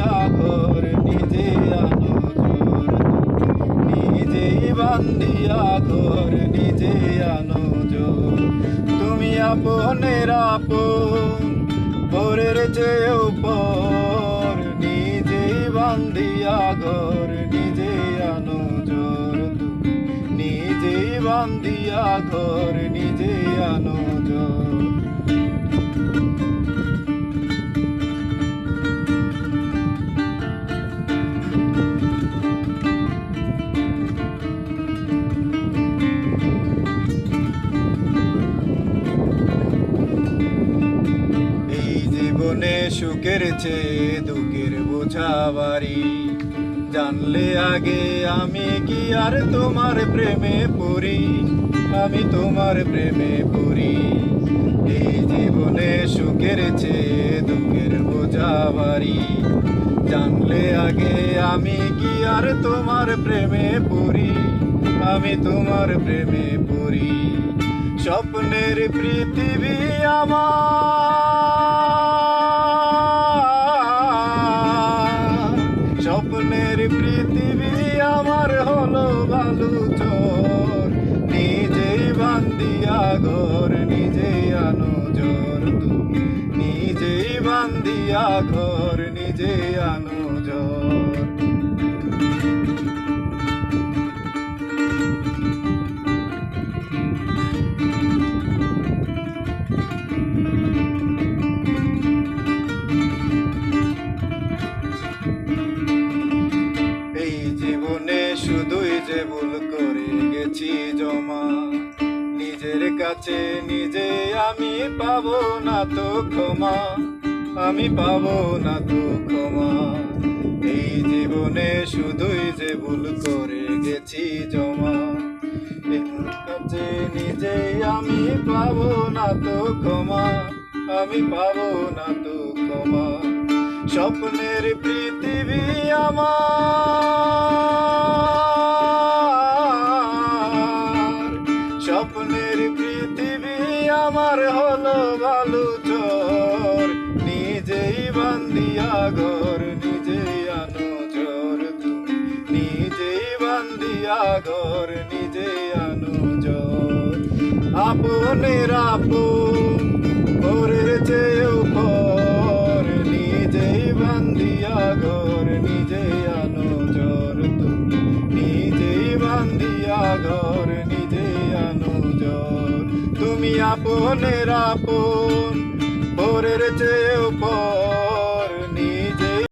বান্ধিয়া ঘর নিজে আনো জোর, নিজেই বান্ধিয়া ঘর নিজে আনো জোর। তুমি আপনের আপন, পরের চেয়েও পর, নিজেই বান্ধিয়া ঘর নিজে আনো জোর, নিজেই বান্ধিয়া ঘর নিজে আনো জোর। জীবনে সুখের চেয়ে দুঃখের বোঝা বাড়ি, জানলে আগে আমি কি আর তোমার প্রেমে পড়ি, আমি তোমার প্রেমে পড়ি। এই জীবনে সুখের চেয়ে দুঃখের বোঝা বাড়ি, জানলে আগে আমি কি আর তোমার প্রেমে পড়ি, আমি তোমার প্রেমে পড়ি। স্বপ্নের পৃথিবী আমার, স্বপ্নের পৃথিবী আমার হলো বালুচর, নিজেই বান্ধিয়া ঘর নিজেই আনো জোর, নিজেই বান্ধিয়া ঘর নিজেই আনো জোর। শুধুই যে ভুল করে গেছি জমা, নিজের কাছে নিজে আমি পাবো না তো ক্ষমা, আমি পাবো না তো ক্ষমা। এই জীবনে শুধুই যে ভুল করে গেছি জমা, নিজের কাছে নিজে আমি পাবো না তো ক্ষমা, আমি পাবো না তো ক্ষমা। স্বপ্নের পৃথিবী আমার, স্বপ্নের পৃথিবী আমার হলো বালুচর, নিজেই বান্ধিয়া ঘর নিজেই আনো জোর, নিজেই বান্ধিয়া ঘর নিজেই আনো জোর। আপনের আপন, পরের চেয়েও পর, নিজেই বান্ধিয়া ঘর নিজেই আনো জোর, নিজেই বান্ধিয়া ঘর নিজেই আনো জোর। তুমি আপনের আপন, পরের চেয়েও